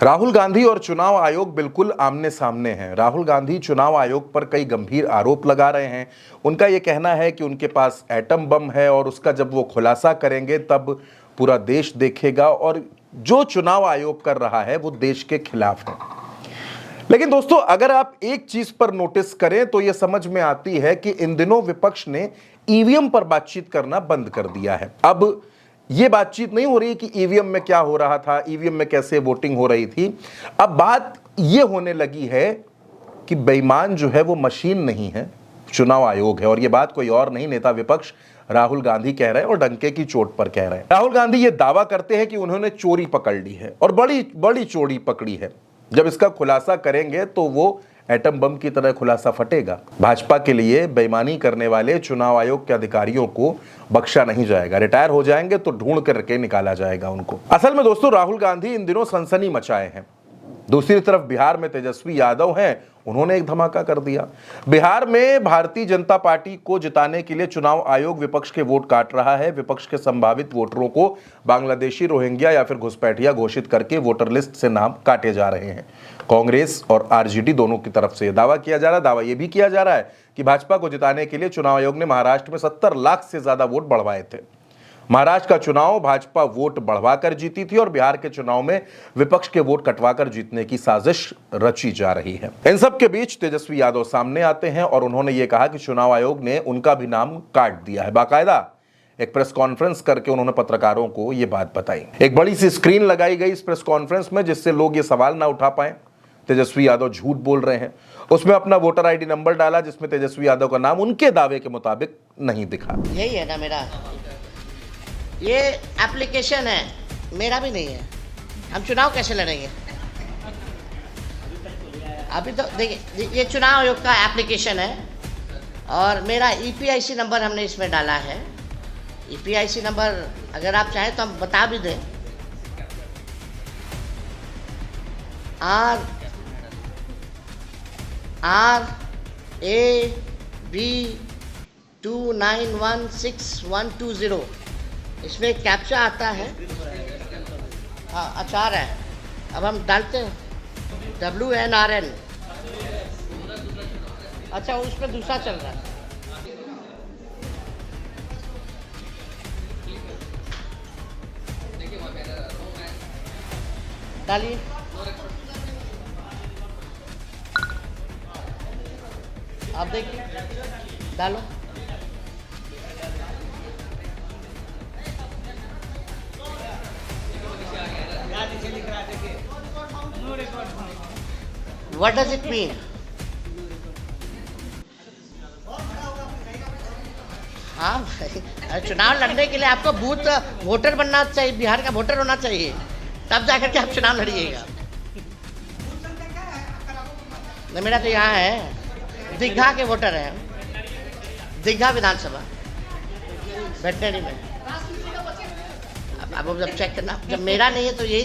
राहुल गांधी और चुनाव आयोग बिल्कुल आमने सामने हैं। राहुल गांधी चुनाव आयोग पर कई गंभीर आरोप लगा रहे हैं। उनका यह कहना है कि उनके पास एटम बम है और उसका जब वो खुलासा करेंगे तब पूरा देश देखेगा, और जो चुनाव आयोग कर रहा है वो देश के खिलाफ है। लेकिन दोस्तों, अगर आप एक चीज पर नोटिस करें तो यह समझ में आती है कि इन दिनों विपक्ष ने ईवीएम पर बातचीत करना बंद कर दिया है। अब यह बातचीत नहीं हो रही कि ईवीएम में क्या हो रहा था, ईवीएम में कैसे वोटिंग हो रही थी। अब बात यह होने लगी है कि बेईमान जो है वो मशीन नहीं है, चुनाव आयोग है। और यह बात कोई और नहीं, नेता विपक्ष राहुल गांधी कह रहे हैं और डंके की चोट पर कह रहे हैं। राहुल गांधी ये दावा करते हैं कि उन्होंने चोरी पकड़ ली है और बड़ी बड़ी चोरी पकड़ी है। जब इसका खुलासा करेंगे तो वो एटम बम की तरह खुलासा फटेगा। भाजपा के लिए बेईमानी करने वाले चुनाव आयोग के अधिकारियों को बख्शा नहीं जाएगा। रिटायर हो जाएंगे तो ढूंढ करके निकाला जाएगा उनको। असल में दोस्तों, राहुल गांधी इन दिनों सनसनी मचाए हैं। दूसरी तरफ बिहार में तेजस्वी यादव हैं, उन्होंने एक धमाका कर दिया। बिहार में भारतीय जनता पार्टी को जिताने के लिए चुनाव आयोग विपक्ष के वोट काट रहा है। विपक्ष के संभावित वोटरों को बांग्लादेशी, रोहिंग्या या फिर घुसपैठिया घोषित करके वोटर लिस्ट से नाम काटे जा रहे हैं। कांग्रेस और आरजेडी दोनों की तरफ से दावा किया जा रहा है। दावा यह भी किया जा रहा है कि भाजपा को जिताने के लिए चुनाव आयोग ने महाराष्ट्र में 70 लाख से ज्यादा वोट बढ़वाए थे। महाराष्ट्र का चुनाव भाजपा वोट बढ़वाकर जीती थी और बिहार के चुनाव में विपक्ष के वोट कटवाकर जीतने की साजिश रची जा रही है। इन सब के बीच तेजस्वी यादव सामने आते हैं और उन्होंने ये कहा कि चुनाव आयोग ने उनका भी नाम काट दिया है। बाकायदा एक प्रेस कॉन्फ्रेंस करके उन्होंने पत्रकारों को यह बात बताई। एक बड़ी सी स्क्रीन लगाई गई इस प्रेस कॉन्फ्रेंस में, जिससे लोग ये सवाल ना उठा पाए तेजस्वी यादव झूठ बोल रहे हैं। उसमें अपना वोटर आईडी नंबर डाला जिसमें तेजस्वी यादव का नाम उनके दावे के मुताबिक नहीं दिखा। यही है ना मेरा, ये एप्लीकेशन है, मेरा भी नहीं है। हम चुनाव कैसे लड़ेंगे? अभी तो देखिए, ये चुनाव आयोग का एप्लीकेशन है और मेरा ईपीआईसी नंबर हमने इसमें डाला है। ईपीआईसी नंबर अगर आप चाहें तो हम बता भी दें। RAB 2916-120, इसमें एक कैप्चा आता है। हाँ, आचार है। अब हम डालते हैं WNRN। अच्छा, उसमें दूसरा चल रहा है। डालिए। आप देखिए, डालो। What does it mean? हाँ भाई, चुनाव लड़ने के लिए आपको बूथ वोटर बनना चाहिए, बिहार का वोटर होना चाहिए, तब जाकर के आप चुनाव लड़िएगा। नहीं, मेरा तो यहाँ है, दीघा के वोटर हैं, दीघा विधानसभा वेटनरी में। अब जब चेक करना, जब मेरा नहीं है तो यही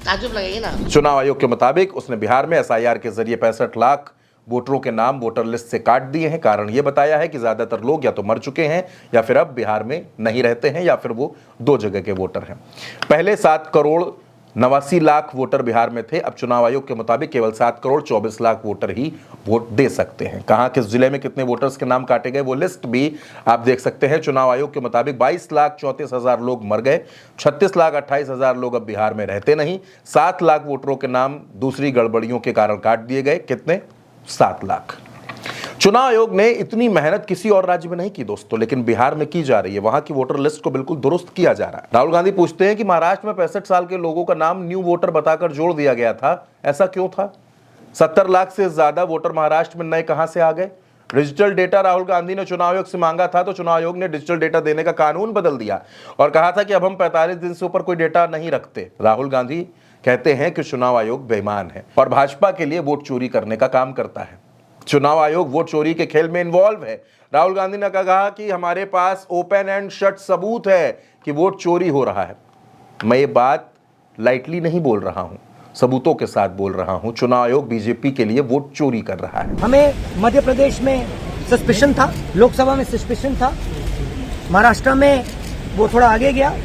ताजुब लगेगी ना। चुनाव आयोग के मुताबिक उसने बिहार में एसआईआर के जरिए 65 लाख वोटरों के नाम वोटर लिस्ट से काट दिए हैं। कारण यह बताया है कि ज्यादातर लोग या तो मर चुके हैं या फिर अब बिहार में नहीं रहते हैं या फिर वो 2 जगह के वोटर हैं। पहले 7,89,00,000 वोटर बिहार में थे। अब चुनाव आयोग के मुताबिक केवल 7,24,00,000 वोटर ही वोट दे सकते हैं। कहां, किस जिले में कितने वोटर्स के नाम काटे गए वो लिस्ट भी आप देख सकते हैं। चुनाव आयोग के मुताबिक 22,34,000 लोग मर गए, 36,28,000 लोग अब बिहार में रहते नहीं, 7 लाख वोटरों के नाम दूसरी गड़बड़ियों के कारण काट दिए गए। कितने? 7 लाख। चुनाव आयोग ने इतनी मेहनत किसी और राज्य में नहीं की दोस्तों, लेकिन बिहार में की जा रही है। वहां की वोटर लिस्ट को बिल्कुल दुरुस्त किया जा रहा है। राहुल गांधी पूछते हैं कि महाराष्ट्र में 65 साल के लोगों का नाम न्यू वोटर बताकर जोड़ दिया गया था, ऐसा क्यों था? 70 लाख से ज्यादा वोटर महाराष्ट्र में नए कहां से आ गए? डिजिटल डेटा राहुल गांधी ने चुनाव आयोग से मांगा था तो चुनाव आयोग ने डिजिटल डेटा देने का कानून बदल दिया और कहा था कि अब हम 45 दिन से ऊपर कोई डेटा नहीं रखते। राहुल गांधी कहते हैं कि चुनाव आयोग बेईमान है और भाजपा के लिए वोट चोरी करने का काम करता है। चुनाव आयोग वोट चोरी के खेल में इन्वॉल्व है। राहुल गांधी ने कहा कि हमारे पास ओपन एंड शट सबूत है कि वोट चोरी हो रहा है। मैं ये बात लाइटली नहीं बोल रहा हूं, सबूतों के साथ बोल रहा हूं। चुनाव आयोग बीजेपी के लिए वोट चोरी कर रहा है। हमें मध्य प्रदेश में सस्पेशन था, लोकसभा में सस्पेशन था, महाराष्ट्र में वो थोड़ा आगे गया,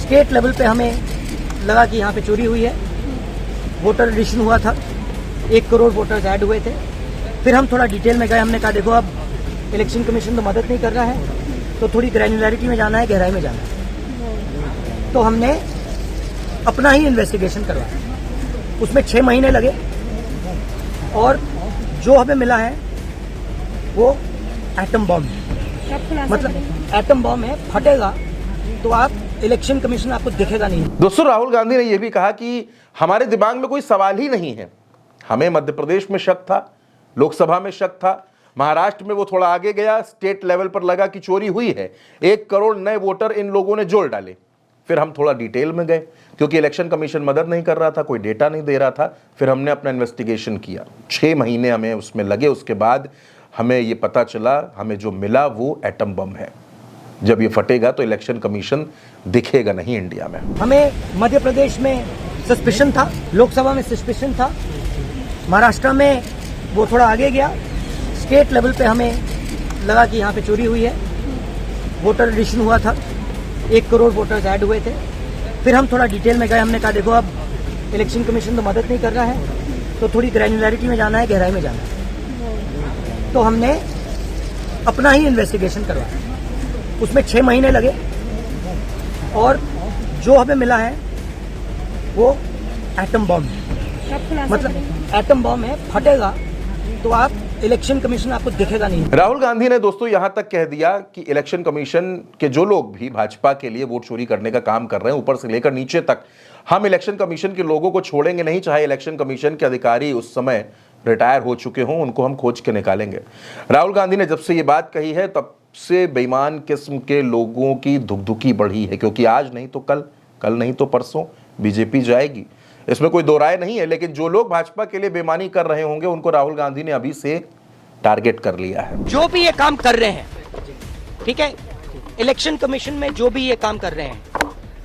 स्टेट लेवल पे हमें लगा कि यहाँ पे चोरी हुई है। वोटर एडिशन हुआ था, 1 करोड़ वोटर्स ऐड हुए थे। फिर हम थोड़ा डिटेल में गए, हमने कहा देखो अब इलेक्शन कमीशन तो मदद नहीं कर रहा है, तो थोड़ी ग्रैन्युलैरिटी में जाना है, गहराई में जाना है। तो हमने अपना ही इन्वेस्टिगेशन करवाया, उसमें 6 महीने लगे और जो हमें मिला है वो एटम बॉम्ब है। मतलब एटम बॉम्ब है, फटेगा तो आप इलेक्शन कमीशन आपको दिखेगा नहीं। दोस्तों, राहुल गांधी ने यह भी कहा कि हमारे दिमाग में कोई सवाल ही नहीं है। हमें मध्य प्रदेश में शक था, लोकसभा में शक था, महाराष्ट्र में वो थोड़ा आगे गया, स्टेट लेवल पर लगा कि चोरी हुई है, 1 करोड़ नए वोटर इन लोगों ने जोड़ डाले। फिर हम थोड़ा डिटेल में गए क्योंकि इलेक्शन कमीशन मदद नहीं कर रहा था, कोई डेटा नहीं दे रहा था। फिर हमने अपना इन्वेस्टिगेशन किया, 6 महीने हमें उसमें लगे। उसके बाद हमें ये पता चला, हमें जो मिला वो एटम बम है। जब ये फटेगा तो इलेक्शन कमीशन दिखेगा नहीं इंडिया में। हमें मध्य प्रदेश में सस्पिशन था, लोकसभा में सस्पिशन था, महाराष्ट्र में वो थोड़ा आगे गया, स्टेट लेवल पे हमें लगा कि यहाँ पे चोरी हुई है, वोटर एडिशन हुआ था, 1 करोड़ वोटर्स ऐड हुए थे। फिर हम थोड़ा डिटेल में गए, हमने कहा देखो अब इलेक्शन कमीशन तो मदद नहीं कर रहा है, तो थोड़ी ग्रैन्युलैरिटी में जाना है, गहराई में जाना है। तो हमने अपना ही इन्वेस्टिगेशन करवाया, उसमें 6 महीने लगे और जो हमें मिला है वो एटम बॉम्ब है। मतलब एटम बॉम्ब है, फटेगा तो आप इलेक्शन कमीशन आपको दिखेगा नहीं। राहुल गांधी ने दोस्तों यहां तक कह दिया कि इलेक्शन कमीशन के जो लोग भी भाजपा के लिए वोट चोरी करने का काम कर रहे हैं, ऊपर से लेकर नीचे तक, हम इलेक्शन कमीशन के लोगों को छोड़ेंगे नहीं, चाहे इलेक्शन कमीशन के अधिकारी उस समय रिटायर हो चुके हों, उनको हम खोज के निकालेंगे। राहुल गांधी ने जब से ये बात कही है तब से बेईमान किस्म के लोगों की धुकधुकी बढ़ी है, क्योंकि आज नहीं तो कल, कल नहीं तो परसों बीजेपी जाएगी, इसमें कोई दो राय नहीं है। लेकिन जो लोग भाजपा के लिए बेईमानी कर रहे होंगे उनको राहुल गांधी ने अभी से टारगेट कर लिया है। जो भी ये काम कर रहे हैं, ठीक है, इलेक्शन कमीशन में जो भी ये काम कर रहे हैं,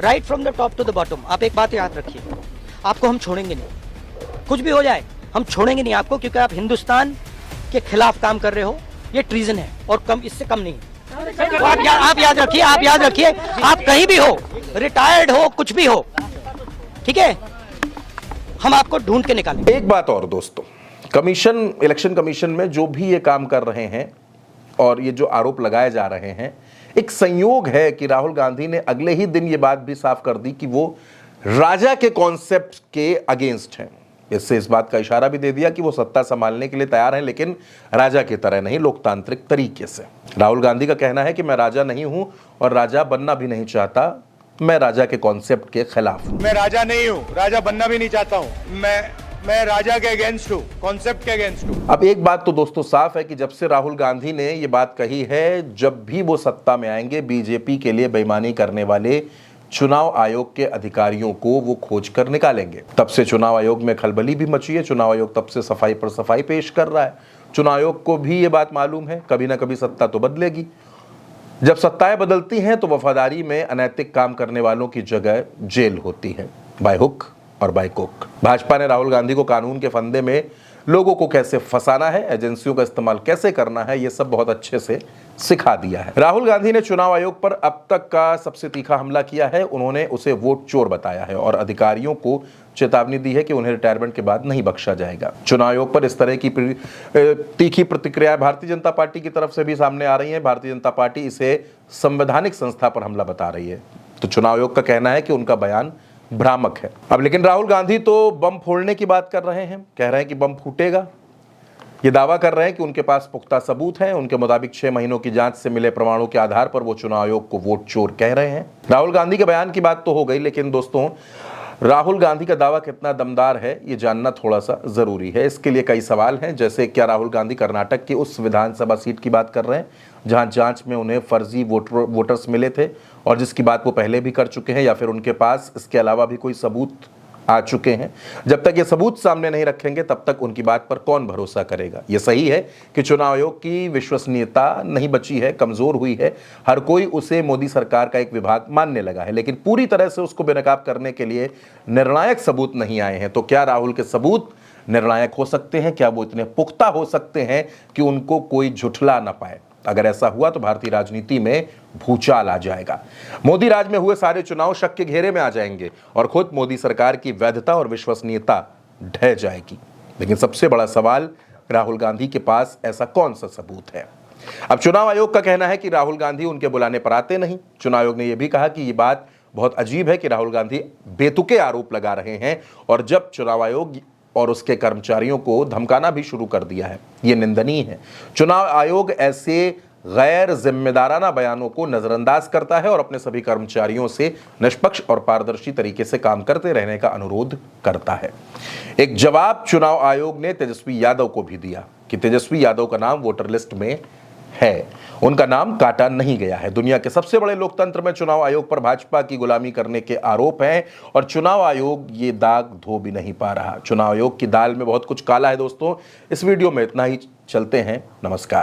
right from the top to the bottom, आप एक बात याद रखिए, आपको हम छोड़ेंगे नहीं, कुछ भी हो जाए हम छोड़ेंगे नहीं आपको, क्योंकि आप हिंदुस्तान के खिलाफ काम कर रहे हो, ये ट्रीजन है और कम, इससे कम नहीं। तो आप याद रखिए, आप याद रखिए, आप कहीं भी हो, रिटायर्ड हो, कुछ भी हो, ठीक है, हम आपको ढूंढ के निकालेंगे। एक बात और दोस्तों, कमीशन, इलेक्शन कमीशन में जो भी ये काम कर रहे हैं और ये जो आरोप लगाए जा रहे हैं, एक संयोग है कि राहुल गांधी ने अगले ही दिन ये बात भी साफ कर दी कि वो राजा के कॉन्सेप्ट के अगेंस्ट हैं। इससे इस बात का इशारा भी दे दिया कि वो सत्ता संभालने के लिए तैयार हैं, लेकिन राजा की तरह नहीं, लोकतांत्रिक तरीके से। राहुल गांधी का कहना है कि मैं राजा नहीं हूं और राजा बनना भी नहीं चाहता, मैं राजा के कॉन्सेप्ट के खिलाफ हूं। मैं राजा नहीं हूं, राजा बनना भी नहीं चाहता हूं, मैं राजा के अगेंस्ट हूं, कॉन्सेप्ट के अगेंस्ट हूं। अब एक बात तो दोस्तों साफ है कि जब से राहुल गांधी ने ये बात कही है, जब भी वो सत्ता में आएंगे, बीजेपी के लिए बेईमानी करने वाले चुनाव आयोग के अधिकारियों को वो खोज कर निकालेंगे। तब से चुनाव आयोग में खलबली भी मची है, चुनाव आयोग तब से सफाई पर सफाई पेश कर रहा है। चुनाव आयोग को भी ये बात मालूम है, कभी ना कभी सत्ता तो बदलेगी। जब सत्ताएं बदलती हैं तो वफादारी में अनैतिक काम करने वालों की जगह जेल होती है, बाय हुक और बाय कुक। भाजपा ने राहुल गांधी को कानून के फंदे में लोगों को कैसे फंसाना है, एजेंसियों का इस्तेमाल कैसे करना है, ये सब बहुत अच्छे से सिखा दिया है। राहुल गांधी ने चुनाव आयोग पर अब तक का सबसे तीखा हमला किया है। उन्होंने उसे वोट चोर बताया है और अधिकारियों को चेतावनी दी है कि उन्हें रिटायरमेंट के बाद नहीं बख्शा जाएगा। चुनाव आयोग पर इस तरह की तीखी प्रतिक्रिया भारतीय जनता पार्टी की तरफ से भी सामने आ रही है। भारतीय जनता पार्टी इसे संवैधानिक संस्था पर हमला बता रही है, तो चुनाव आयोग का कहना है कि उनका बयान भ्रामक है। अब लेकिन राहुल गांधी तो बम फोड़ने की बात कर रहे हैं, कह रहे हैं कि बम फूटेगा। ये दावा कर रहे हैं कि उनके पास पुख्ता सबूत हैं। उनके मुताबिक 6 महीनों की जांच से मिले प्रमाणों के आधार पर वो चुनाव आयोग को वोट चोर कह रहे हैं। राहुल गांधी के बयान की बात तो हो गई, लेकिन दोस्तों राहुल गांधी का दावा कितना दमदार है ये जानना थोड़ा सा जरूरी है। इसके लिए कई सवाल हैं, जैसे क्या राहुल गांधी कर्नाटक की उस विधानसभा सीट की बात कर रहे हैं जहां जांच में उन्हें फर्जी वोटर्स मिले थे और जिसकी बात वो पहले भी कर चुके हैं, या फिर उनके पास इसके अलावा भी कोई सबूत आ चुके हैं। जब तक ये सबूत सामने नहीं रखेंगे तब तक उनकी बात पर कौन भरोसा करेगा। ये सही है कि चुनाव आयोग की विश्वसनीयता नहीं बची है, कमजोर हुई है। हर कोई उसे मोदी सरकार का एक विभाग मानने लगा है, लेकिन पूरी तरह से उसको बेनकाब करने के लिए निर्णायक सबूत नहीं आए हैं। तो क्या राहुल के सबूत निर्णायक हो सकते हैं? क्या वो इतने पुख्ता हो सकते हैं कि उनको कोई झुठला ना पाए? अगर ऐसा हुआ तो भारतीय राजनीति में भूचाल आ जाएगा। मोदी राज में हुए सारे चुनाव शक के घेरे में आ जाएंगे और खुद मोदी सरकार की वैधता और विश्वसनीयता ढह जाएगी। लेकिन सबसे बड़ा सवाल, राहुल गांधी के पास ऐसा कौन सा सबूत है? अब चुनाव आयोग का कहना है कि राहुल गांधी उनके बुलाने पर आते नहीं। चुनाव आयोग ने यह भी कहा कि यह बात बहुत अजीब है कि राहुल गांधी बेतुके आरोप लगा रहे हैं और जब चुनाव आयोग और उसके कर्मचारियों को धमकाना भी शुरू कर दिया है। यह निंदनीय है। चुनाव आयोग ऐसे गैर जिम्मेदाराना बयानों को नजरअंदाज करता है और अपने सभी कर्मचारियों से निष्पक्ष और पारदर्शी तरीके से काम करते रहने का अनुरोध करता है। एक जवाब चुनाव आयोग ने तेजस्वी यादव को भी दिया कि तेजस्वी यादव का नाम वोटर लिस्ट में है, उनका नाम काटा नहीं गया है। दुनिया के सबसे बड़े लोकतंत्र में चुनाव आयोग पर भाजपा की गुलामी करने के आरोप हैं और चुनाव आयोग ये दाग धो भी नहीं पा रहा। चुनाव आयोग की दाल में बहुत कुछ काला है। दोस्तों, इस वीडियो में इतना ही। चलते हैं, नमस्कार।